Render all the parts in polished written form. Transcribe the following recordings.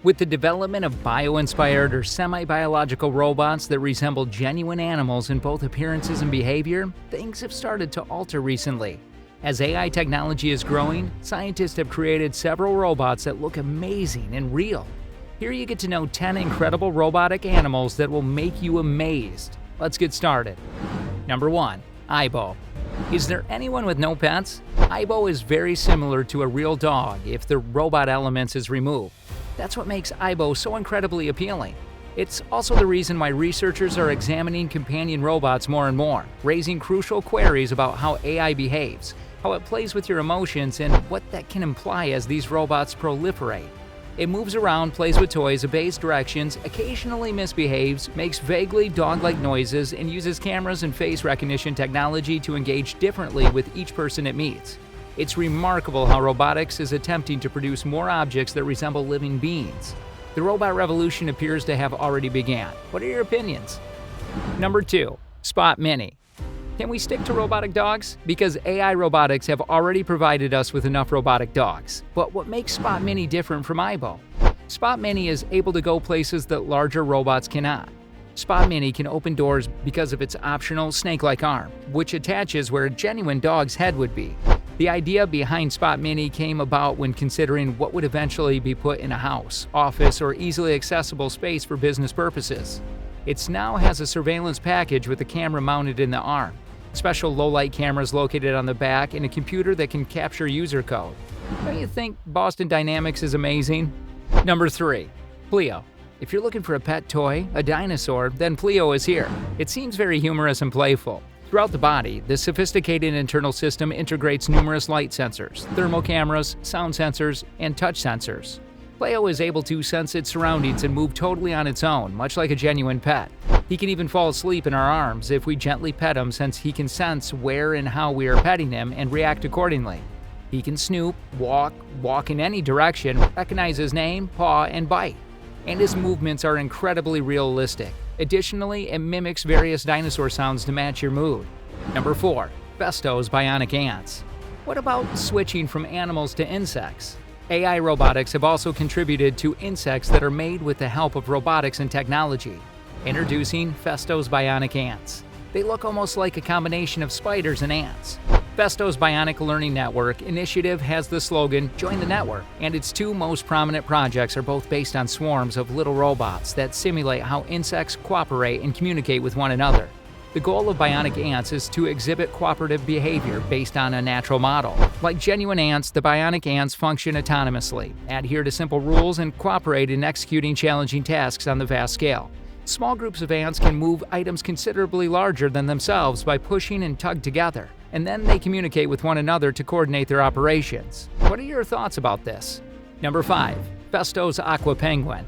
With the development of bio-inspired or semi-biological robots that resemble genuine animals in both appearances and behavior, things have started to alter recently. As AI technology is growing, scientists have created several robots that look amazing and real. Here you get to know 10 incredible robotic animals that will make you amazed. Let's get started. Number 1. Aibo. Is there anyone with no pets? Aibo is very similar to a real dog if the robot elements is removed. That's what makes Aibo so incredibly appealing. It's also the reason why researchers are examining companion robots more and more, raising crucial queries about how AI behaves, how it plays with your emotions, and what that can imply as these robots proliferate. It moves around, plays with toys, obeys directions, occasionally misbehaves, makes vaguely dog-like noises, and uses cameras and face recognition technology to engage differently with each person it meets. It's remarkable how robotics is attempting to produce more objects that resemble living beings. The robot revolution appears to have already begun. What are your opinions? Number 2. Spot Mini. Can we stick to robotic dogs? Because AI robotics have already provided us with enough robotic dogs. But what makes Spot Mini different from Aibo? Spot Mini is able to go places that larger robots cannot. Spot Mini can open doors because of its optional snake-like arm, which attaches where a genuine dog's head would be. The idea behind Spot Mini came about when considering what would eventually be put in a house, office, or easily accessible space for business purposes. It now has a surveillance package with a camera mounted in the arm, special low-light cameras located on the back, and a computer that can capture user code. Don't you think Boston Dynamics is amazing? Number 3. Pleo. If you're looking for a pet toy, a dinosaur, then Pleo is here. It seems very humorous and playful. Throughout the body, this sophisticated internal system integrates numerous light sensors, thermal cameras, sound sensors, and touch sensors. Pleo is able to sense its surroundings and move totally on its own, much like a genuine pet. He can even fall asleep in our arms if we gently pet him, since he can sense where and how we are petting him and react accordingly. He can snoop, walk in any direction, recognize his name, paw, and bite. And his movements are incredibly realistic. Additionally, it mimics various dinosaur sounds to match your mood. Number 4. Festo's bionic ants. What about switching from animals to insects? AI robotics have also contributed to insects that are made with the help of robotics and technology. Introducing Festo's bionic ants. They look almost like a combination of spiders and ants. Festo's Bionic Learning Network initiative has the slogan, "Join the network," and its 2 most prominent projects are both based on swarms of little robots that simulate how insects cooperate and communicate with one another. The goal of bionic ants is to exhibit cooperative behavior based on a natural model. Like genuine ants, the bionic ants function autonomously, adhere to simple rules, and cooperate in executing challenging tasks on the vast scale. Small groups of ants can move items considerably larger than themselves by pushing and tug together, and then they communicate with one another to coordinate their operations. What are your thoughts about this? Number 5. Festo's Aqua Penguin.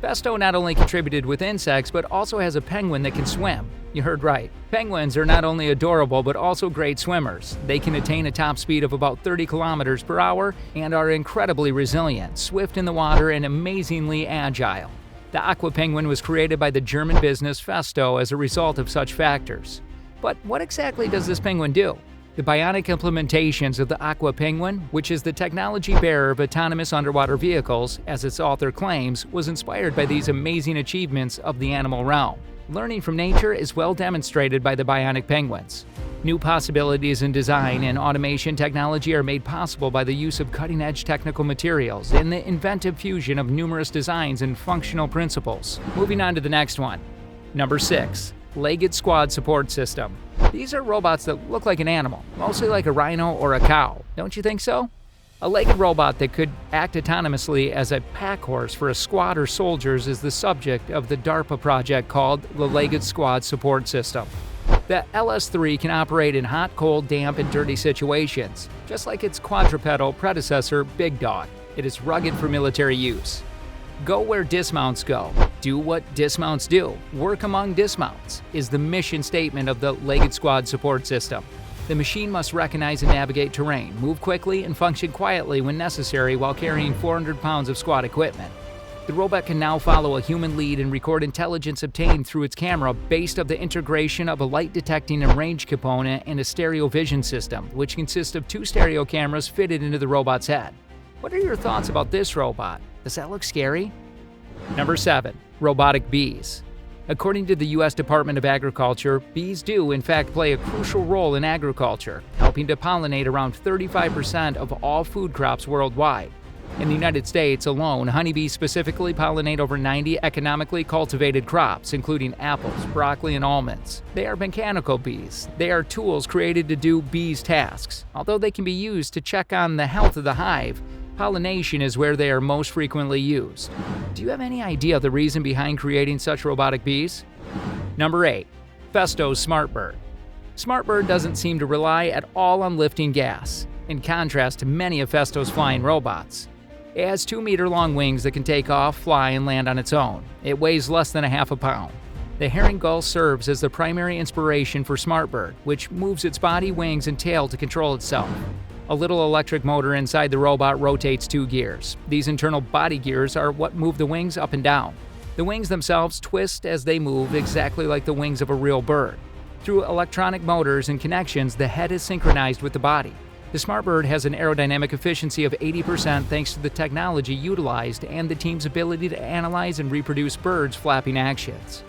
Festo not only contributed with insects, but also has a penguin that can swim. You heard right. Penguins are not only adorable, but also great swimmers. They can attain a top speed of about 30 kilometers per hour and are incredibly resilient, swift in the water, and amazingly agile. The Aqua Penguin was created by the German business Festo as a result of such factors. But what exactly does this penguin do? The bionic implementations of the Aqua Penguin, which is the technology bearer of autonomous underwater vehicles, as its author claims, was inspired by these amazing achievements of the animal realm. Learning from nature is well demonstrated by the bionic penguins. New possibilities in design and automation technology are made possible by the use of cutting-edge technical materials and the inventive fusion of numerous designs and functional principles. Moving on to the next one. Number 6. Legged Squad Support System. These are robots that look like an animal, mostly like a rhino or a cow. Don't you think so? A legged robot that could act autonomously as a pack horse for a squad or soldiers is the subject of the DARPA project called the Legged Squad Support System. The LS-3 can operate in hot, cold, damp, and dirty situations, just like its quadrupedal predecessor, Big Dog. It is rugged for military use. Go where dismounts go. Do what dismounts do. Work among dismounts is the mission statement of the Legged Squad Support System. The machine must recognize and navigate terrain, move quickly, and function quietly when necessary while carrying 400 pounds of squad equipment. The robot can now follow a human lead and record intelligence obtained through its camera based on the integration of a light detecting and range component and a stereo vision system, which consists of 2 stereo cameras fitted into the robot's head. What are your thoughts about this robot? Does that look scary? Number 7. Robotic bees. According to the U.S. Department of Agriculture, bees do in fact play a crucial role in agriculture, helping to pollinate around 35% of all food crops worldwide. In the United States alone, honeybees specifically pollinate over 90 economically cultivated crops, including apples, broccoli, and almonds. They are mechanical bees. They are tools created to do bees' tasks. Although they can be used to check on the health of the hive, pollination is where they are most frequently used. Do you have any idea of the reason behind creating such robotic bees? Number 8. Festo's SmartBird. SmartBird doesn't seem to rely at all on lifting gas, in contrast to many of Festo's flying robots. It has 2-meter-long wings that can take off, fly, and land on its own. It weighs less than a half a pound. The herring gull serves as the primary inspiration for SmartBird, which moves its body, wings, and tail to control itself. A little electric motor inside the robot rotates 2 gears. These internal body gears are what move the wings up and down. The wings themselves twist as they move, exactly like the wings of a real bird. Through electronic motors and connections, the head is synchronized with the body. The SmartBird has an aerodynamic efficiency of 80% thanks to the technology utilized and the team's ability to analyze and reproduce birds' flapping actions.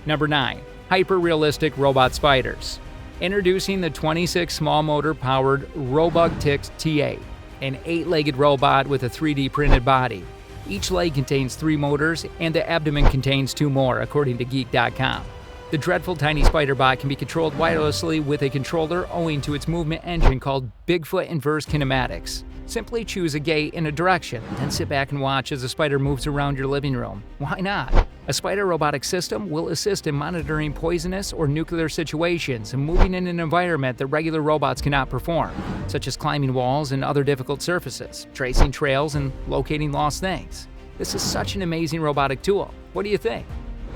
Number 9. Hyper-realistic robot spiders. Introducing the 26 small motor-powered Robotics T8, an 8-legged robot with a 3D printed body. Each leg contains 3 motors, and the abdomen contains 2 more, according to Geek.com. The dreadful tiny spider bot can be controlled wirelessly with a controller owing to its movement engine called Bigfoot Inverse Kinematics. Simply choose a gate in a direction, then sit back and watch as the spider moves around your living room. Why not? A spider robotic system will assist in monitoring poisonous or nuclear situations and moving in an environment that regular robots cannot perform, such as climbing walls and other difficult surfaces, tracing trails, and locating lost things. This is such an amazing robotic tool. What do you think?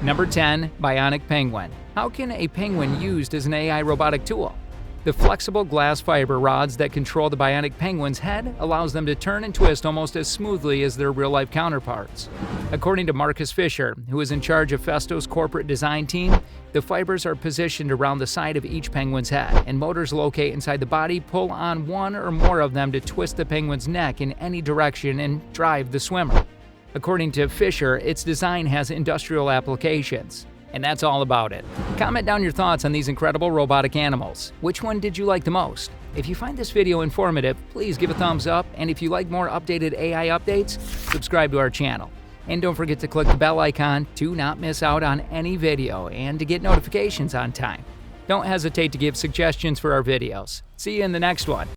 Number 10. Bionic Penguin. How can a penguin used as an AI robotic tool? The flexible glass fiber rods that control the bionic penguin's head allows them to turn and twist almost as smoothly as their real-life counterparts. According to Marcus Fisher, who is in charge of Festo's corporate design team, the fibers are positioned around the side of each penguin's head, and motors locate inside the body pull on one or more of them to twist the penguin's neck in any direction and drive the swimmer. According to Fisher, its design has industrial applications. And that's all about it. Comment down your thoughts on these incredible robotic animals. Which one did you like the most? If you find this video informative, please give a thumbs up, and if you like more updated AI updates, subscribe to our channel. And don't forget to click the bell icon to not miss out on any video and to get notifications on time. Don't hesitate to give suggestions for our videos. See you in the next one.